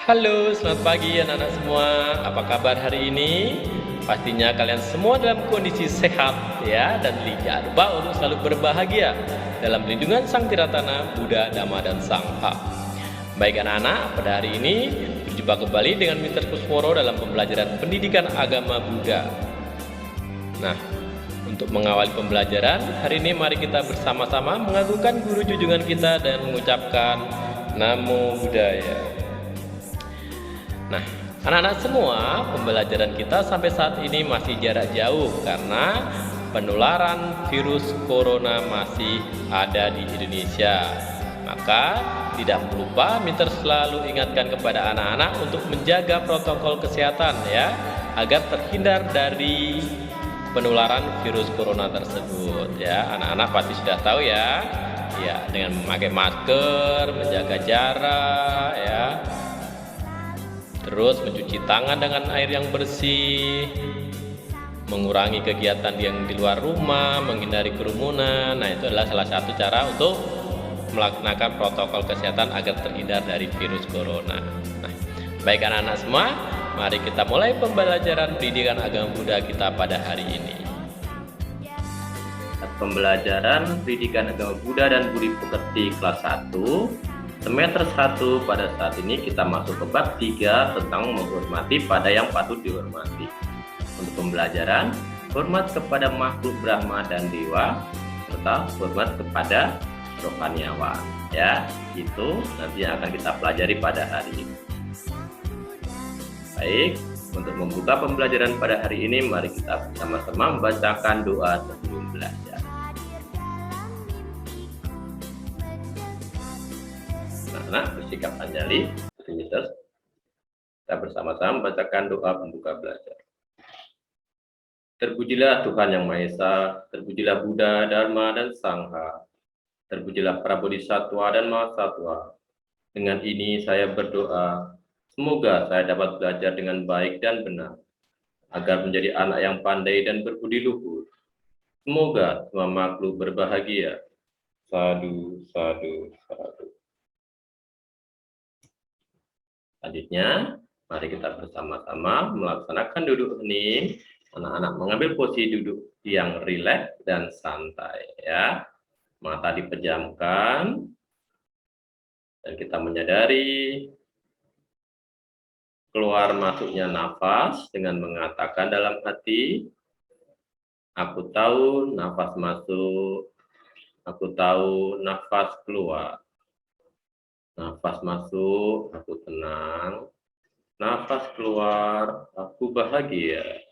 Halo, selamat pagi anak-anak semua. Apa kabar hari ini? Pastinya kalian semua dalam kondisi sehat ya, dan jangan lupa untuk selalu berbahagia dalam lindungan Sang Tiratana, Buddha, Dhamma, dan Sangha. Baik anak-anak, pada hari ini berjumpa kembali dengan Mr. Kusworo dalam pembelajaran pendidikan agama Buddha. Nah, untuk mengawali pembelajaran, hari ini mari kita bersama-sama mengagungkan guru junjungan kita dan mengucapkan Namo Buddhaya. Nah, anak-anak semua, pembelajaran kita sampai saat ini masih jarak jauh karena penularan virus corona masih ada di Indonesia. Maka tidak lupa Minter selalu ingatkan kepada anak-anak untuk menjaga protokol kesehatan ya, agar terhindar dari penularan virus corona tersebut ya. Anak-anak pasti sudah tahu ya. Ya, dengan memakai masker, menjaga jarak ya. Terus mencuci tangan dengan air yang bersih, mengurangi kegiatan yang di luar rumah, menghindari kerumunan. Nah, itu adalah salah satu cara untuk melaksanakan protokol kesehatan agar terhindar dari virus corona. Nah, baik anak-anak semua, mari kita mulai pembelajaran pendidikan agama Buddha kita pada hari ini. Pembelajaran pendidikan agama Buddha dan Budi Pekerti kelas 1 semester 1. Pada saat ini kita masuk ke bab 3 tentang menghormati pada yang patut dihormati. Untuk pembelajaran, hormat kepada makhluk Brahma dan Dewa serta hormat kepada rohaniawan ya. Itu nanti yang akan kita pelajari pada hari ini. Baik, untuk membuka pembelajaran pada hari ini, mari kita bersama-sama membacakan doa sebelum belajar. Anak bersikap anjali, kita bersama-sama membacakan doa pembuka belajar. Terpujilah Tuhan Yang Maha Esa, terpujilah Buddha, Dharma, dan Sangha, terpujilah para bodhisattva dan mahasatwa. Dengan ini saya berdoa, semoga saya dapat belajar dengan baik dan benar, agar menjadi anak yang pandai dan berbudi luhur. Semoga semua makhluk berbahagia. Sadu, sadu, sadu. Selanjutnya, mari kita bersama-sama melaksanakan duduk hening. Anak-anak mengambil posisi duduk yang rileks dan santai ya. Mata dipejamkan dan kita menyadari keluar masuknya nafas dengan mengatakan dalam hati, aku tahu nafas masuk, aku tahu nafas keluar. Nafas masuk, aku tenang. Nafas keluar, aku bahagia.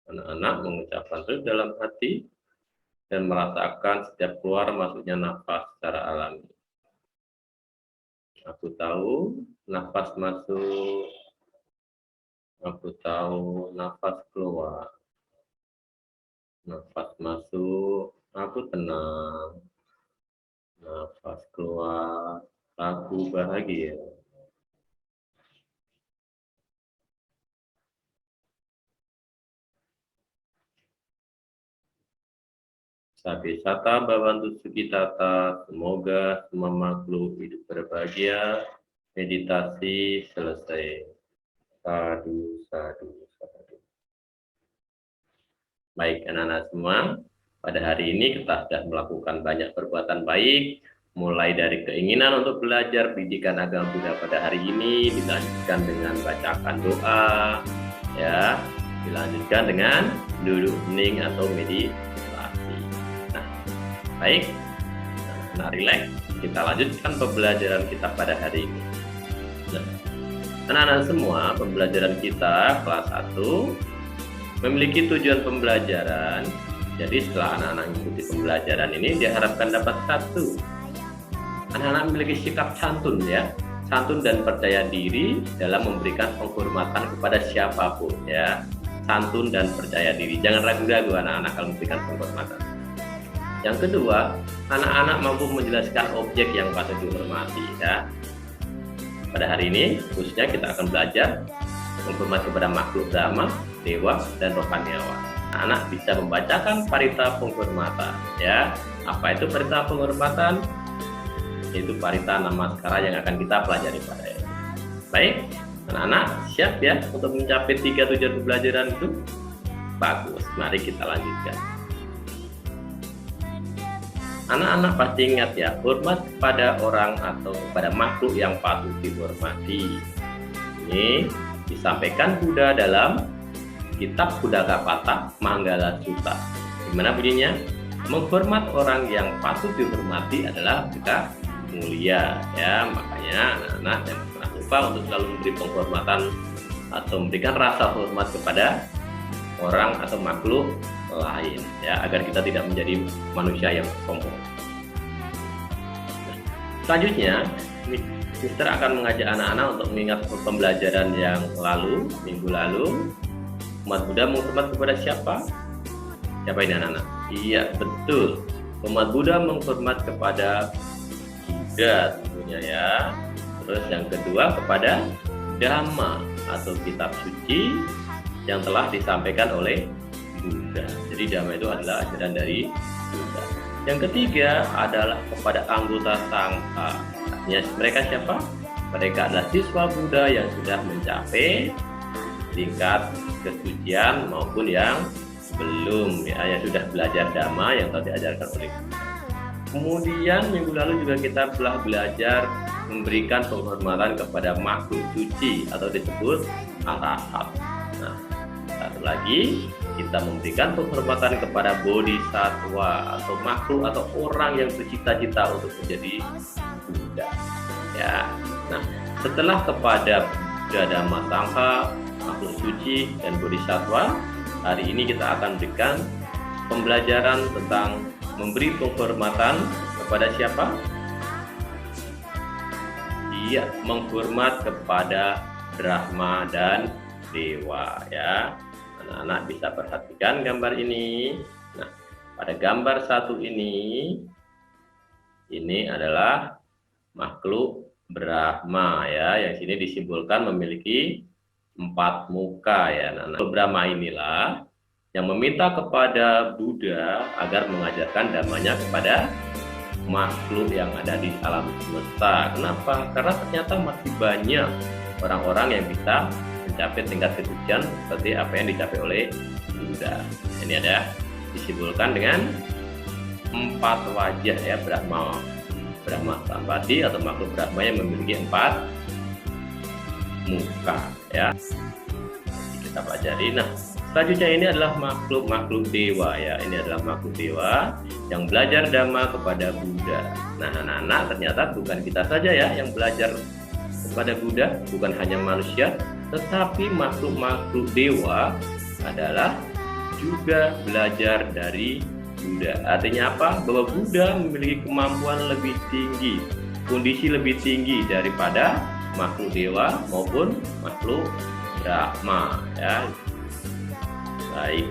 Anak-anak mengucapkan terus dalam hati dan merasakan setiap keluar masuknya nafas secara alami. Aku tahu nafas masuk, aku tahu nafas keluar. Nafas masuk, aku tenang. Nafas keluar, aku bahagia. Sabi Sata Bhavantu Sukhitata, semoga semua makhluk hidup berbahagia. Meditasi selesai. Sadu, sadu, sadu. Baik anak-anak semua, pada hari ini kita sudah melakukan banyak perbuatan baik, mulai dari keinginan untuk belajar pendidikan agama Buddha pada hari ini, dilanjutkan dengan bacaan doa, ya, dilanjutkan dengan duduk hening atau meditasi. Nah, baik, nah rileks, kita lanjutkan pembelajaran kita pada hari ini. Nah, anak-anak semua, pembelajaran kita kelas 1 memiliki tujuan pembelajaran. Jadi setelah anak-anak mengikuti pembelajaran ini diharapkan dapat 1, anak-anak memiliki sikap santun ya, santun dan percaya diri dalam memberikan penghormatan kepada siapapun ya, santun dan percaya diri. Jangan ragu-ragu anak-anak kalau memberikan penghormatan. Yang kedua, anak-anak mampu menjelaskan objek yang patut dihormati ya. Pada hari ini khususnya kita akan belajar menghormati kepada makhluk Dhamma, Dewa, dan rohaniawan. Anak bisa membacakan parita penghormatan ya. Apa itu parita penghormatan? Yaitu parita namaskara yang akan kita pelajari pada ini. Baik, anak-anak siap ya untuk mencapai 3 tujuan pembelajaran itu? Bagus, mari kita lanjutkan. Anak-anak pasti ingat ya, hormat kepada orang atau kepada makhluk yang patut dihormati. Ini disampaikan Buddha dalam kitab Buddhagapata Manggala Sutta. Gimana bunyinya? Menghormat orang yang patut dihormati adalah kita mulia ya. Makanya anak-anak jangan pernah lupa untuk selalu memberi penghormatan atau memberikan rasa hormat kepada orang atau makhluk lain ya, agar kita tidak menjadi manusia yang sombong. Selanjutnya, Mister akan mengajak anak-anak untuk mengingat pembelajaran yang lalu, minggu lalu. Umat Buddha menghormat kepada siapa? Siapa ini anak-anak? Iya, betul. Umat Buddha menghormat kepada Buddha tentunya ya. Terus yang kedua kepada Dhamma atau kitab suci yang telah disampaikan oleh Buddha. Jadi Dhamma itu adalah ajaran dari Buddha. Yang ketiga adalah kepada anggota Sangha. Mereka siapa? Mereka adalah siswa Buddha yang sudah mencapai tingkat kesucian maupun yang belum ya, yang sudah belajar Dhamma yang telah diajarkan oleh Buddha. Kemudian minggu lalu juga kita telah belajar memberikan penghormatan kepada makhluk suci atau disebut arahat. Nah, satu lagi kita memberikan penghormatan kepada bodhisattva atau makhluk atau orang yang bercita-cita untuk menjadi Buddha ya. Nah, setelah kepada Buddha, Dhamma, Sangha, makhluk suci dan bodhisattva, hari ini kita akan berikan pembelajaran tentang memberi penghormatan kepada siapa? Iya, menghormat kepada Brahma dan Dewa ya. Anak-anak bisa perhatikan gambar ini. Nah, pada gambar satu ini adalah makhluk Brahma ya, yang sini disimbolkan memiliki 4 muka ya. Nah, Brahma inilah yang meminta kepada Buddha agar mengajarkan Dhammanya kepada makhluk yang ada di alam semesta. Kenapa? Karena ternyata masih banyak orang-orang yang bisa mencapai tingkat kesucian seperti apa yang dicapai oleh Buddha. Ini ada disimbolkan dengan 4 wajah ya, Brahma Sampati atau makhluk Brahma yang memiliki 4 muka ya. Kita pelajari. Nah, selanjutnya ini adalah makhluk dewa ya. Ini adalah makhluk dewa yang belajar Dhamma kepada Buddha. Nah, anak-anak, ternyata bukan kita saja ya yang belajar kepada Buddha, bukan hanya manusia, tetapi makhluk-makhluk dewa adalah juga belajar dari Buddha. Artinya apa? Bahwa Buddha memiliki kemampuan lebih tinggi, kondisi lebih tinggi daripada makhluk dewa maupun makhluk Brahma ya. Baik.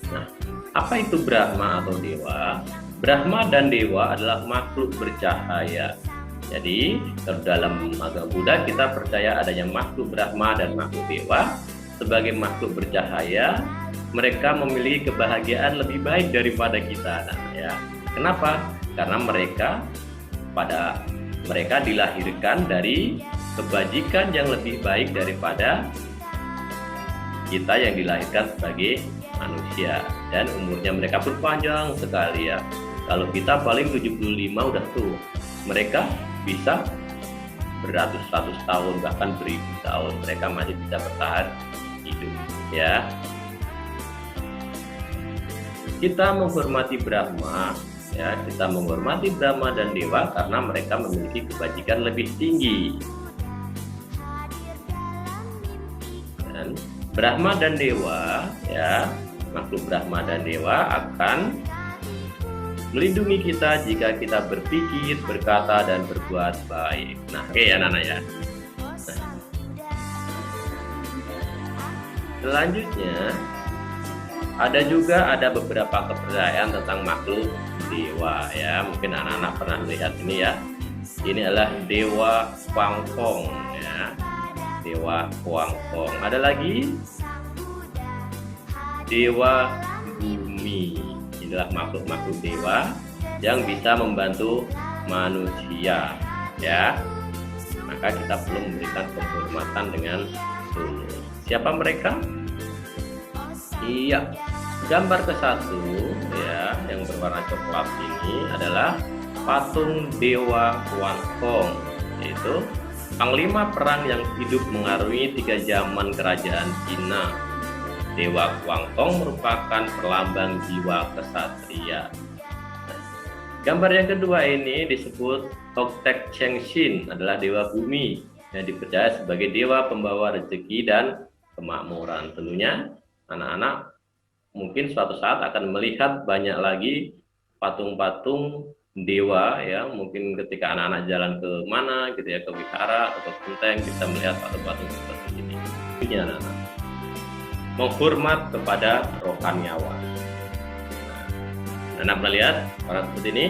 Nah, apa itu Brahma atau dewa? Brahma dan dewa adalah makhluk bercahaya. Jadi, dalam agama Buddha kita percaya adanya makhluk Brahma dan makhluk dewa. Sebagai makhluk bercahaya, mereka memiliki kebahagiaan lebih baik daripada kita. Nah, ya. Kenapa? Karena mereka dilahirkan dari kebajikan yang lebih baik daripada kita yang dilahirkan sebagai manusia, dan umurnya mereka berpanjang sekali ya. Kalau kita paling 75 udah tua, mereka bisa beratus-ratus tahun, bahkan beribu tahun mereka masih bisa bertahan hidup ya. Kita menghormati Brahma ya, kita menghormati Brahma dan dewa karena mereka memiliki kebajikan lebih tinggi. Dan Brahma dan dewa ya, makhluk Brahma dan dewa akan melindungi kita jika kita berpikir, berkata, dan berbuat baik. Nah, oke ya anak-anak ya. Nah, selanjutnya ada beberapa kepercayaan tentang makhluk dewa ya. Mungkin anak-anak pernah lihat ini ya. Ini adalah Dewa Kuangpong ya. Dewa Kuangpong. Ada lagi Dewa Bumi. Inilah makhluk-makhluk dewa yang bisa membantu manusia ya. maka kita perlu memberikan penghormatan dengan tulus. Siapa mereka? Iya, gambar ke-1 ya, yang berwarna coklat ini adalah patung Dewa Guangdong, yaitu panglima perang yang hidup mengarungi 3 zaman kerajaan Cina. Dewa Guangdong merupakan perlambang jiwa kesatria. Gambar yang kedua ini disebut Hoktek Chengxin, adalah dewa bumi yang dipercaya sebagai dewa pembawa rezeki dan kemakmuran. Tentunya anak-anak mungkin suatu saat akan melihat banyak lagi patung-patung dewa ya, mungkin ketika anak-anak jalan ke mana gitu ya, ke wihara atau ke kelenteng, bisa melihat patung-patung seperti ini. Ini anak-anak menghormat kepada rohaniawan. Anak melihat orang seperti ini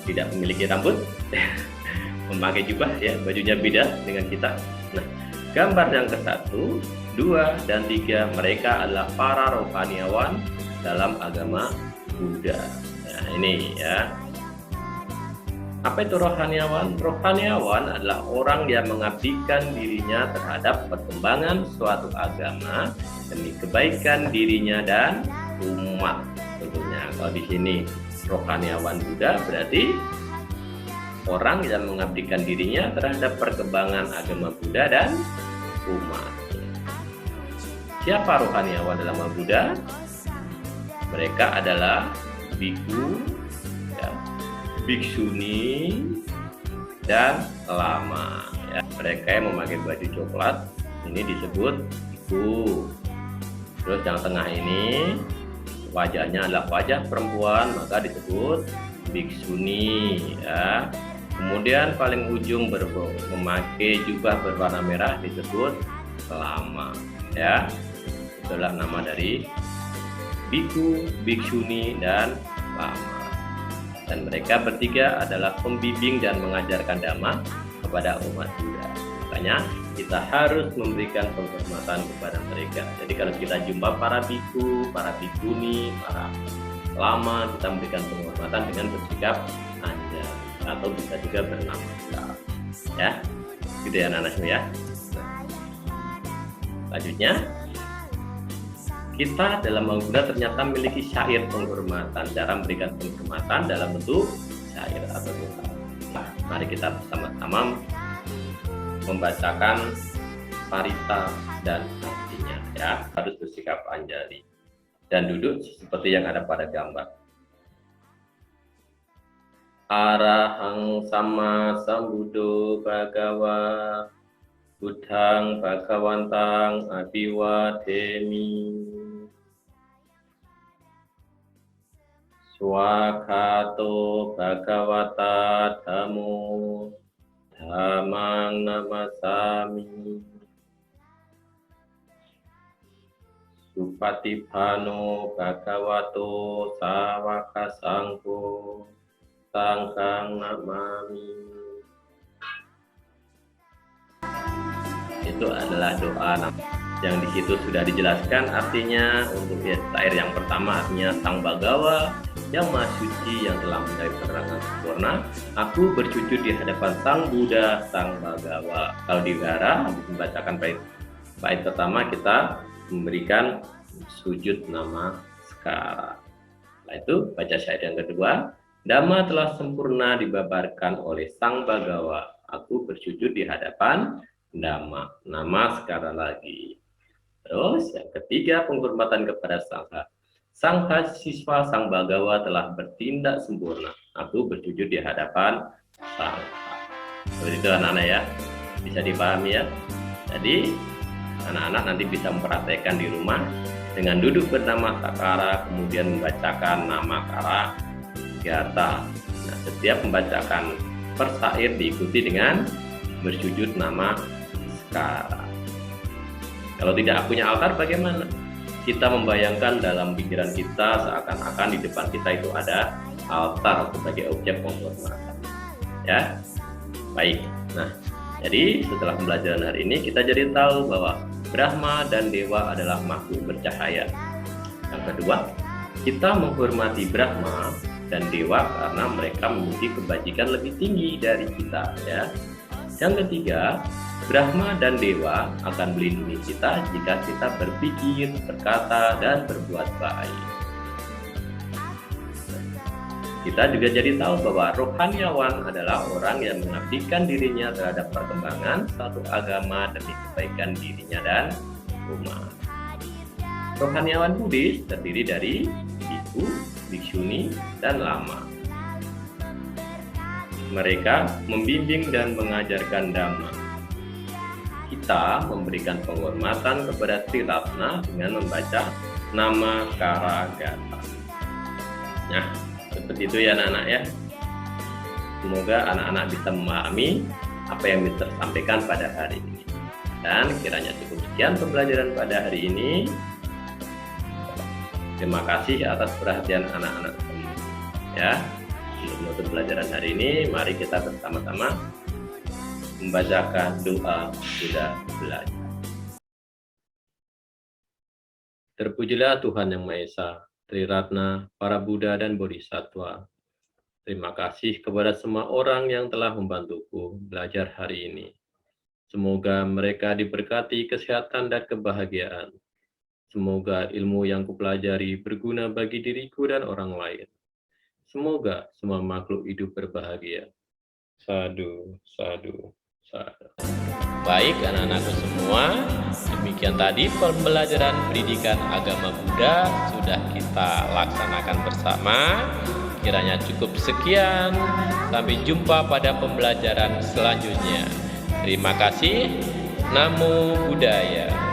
tidak memiliki rambut, memakai jubah ya, bajunya beda dengan kita. Nah, gambar yang ke-1, 2, dan 3 mereka adalah para rohaniawan dalam agama Buddha. Nah, ini ya. Apa itu rohaniawan? Rohaniawan adalah orang yang mengabdikan dirinya terhadap perkembangan suatu agama demi kebaikan dirinya dan umat. Tentunya kalau di sini rohaniawan Buddha berarti orang yang mengabdikan dirinya terhadap perkembangan agama Buddha dan umat. Siapa rohaniawan dalam agama Buddha? Mereka adalah biku, ya, biksuni, dan lama. Ya. Mereka yang memakai baju coklat ini disebut biku. Terus yang tengah ini wajahnya adalah wajah perempuan, maka disebut biksuni ya. Kemudian paling ujung memakai jubah berwarna merah disebut lama ya. Itulah nama dari biku, biksuni, dan lama. Dan mereka bertiga adalah pembimbing dan mengajarkan dhamma kepada umat Buddha. Makanya kita harus memberikan penghormatan kepada mereka. Jadi kalau kita jumpa para biku, para bikuni, para lama, kita memberikan penghormatan dengan bersikap anjali atau bisa juga bernamaskar. Ya, gitu ya anak-anak semua ya. Selanjutnya, kita dalam Buddha ternyata memiliki syair penghormatan, cara memberikan penghormatan dalam bentuk syair atau doa. Nah, mari kita bersama-sama membacakan parita dan artinya ya. Harus bersikap anjali dan duduk seperti yang ada pada gambar. Arahang sama sambuddho bhagawa buddhang bhagawantang abiwademi swakato bhagawata dhammo dhammang namasami supatipano bhagavato sawaka sangho sangkang namami. Itu adalah doa yang di situ sudah dijelaskan artinya. Untuk syair yang pertama artinya sang Bhagawa yang maha suci yang telah mencari penerangan sempurna, aku berjujur di hadapan sang Buddha, sang Bhagawa. Kalau di wihara habis membacakan bait pertama kita memberikan sujud namaskara. Setelah itu baca syair yang kedua, Dhamma telah sempurna dibabarkan oleh sang Bhagawa, aku bersujud di hadapan Dhamma. Namaskara lagi. Terus yang ketiga penghormatan kepada Sangha. Sangha siswa sang Bhagawa telah bertindak sempurna, aku bersujud di hadapan Sangha. Seperti itu anak-anak ya, bisa dipahami ya. Jadi anak-anak nanti bisa mempraktekkan di rumah dengan duduk bernama sakara, kemudian membacakan nama kara gata. Nah, setiap membacakan per syair diikuti dengan bersujud nama skara. Kalau tidak punya altar bagaimana? Kita membayangkan dalam pikiran kita seakan-akan di depan kita itu ada altar sebagai objek penghormatan. Ya, baik. Nah, jadi setelah pembelajaran hari ini kita jadi tahu bahwa Brahma dan Dewa adalah makhluk bercahaya. Yang kedua, kita menghormati Brahma dan dewa karena mereka memiliki kebajikan lebih tinggi dari kita ya. Yang ketiga, Brahma dan dewa akan melindungi kita jika kita berpikir, berkata, dan berbuat baik. Kita juga jadi tahu bahwa rohaniawan adalah orang yang mengabdikan dirinya terhadap perkembangan suatu agama demi kebaikan dirinya dan umat. Rohaniawan Buddhis terdiri dari biku, bikshuni, dan lama. Mereka membimbing dan mengajarkan Dhamma. Kita memberikan penghormatan kepada Triratna dengan membaca nama Karagata. Nah, seperti itu ya anak-anak ya. Semoga anak-anak bisa memahami apa yang bisa tersampaikan pada hari ini. Dan kiranya cukup sekian pembelajaran pada hari ini. Terima kasih atas perhatian anak-anak semua. Ya, untuk menutup pelajaran hari ini, mari kita bersama-sama membacakan doa sudah belajar. Terpujilah Tuhan Yang Maha Esa, Triratna, para Buddha dan Bodhisattva. Terima kasih kepada semua orang yang telah membantuku belajar hari ini. Semoga mereka diberkati kesehatan dan kebahagiaan. Semoga ilmu yang kupelajari berguna bagi diriku dan orang lain. Semoga semua makhluk hidup berbahagia. Sadhu, sadhu, sadhu. Baik anak-anakku semua, demikian tadi pembelajaran pendidikan agama Buddha sudah kita laksanakan bersama. Kiranya cukup sekian, sampai jumpa pada pembelajaran selanjutnya. Terima kasih, Namo Buddhaya.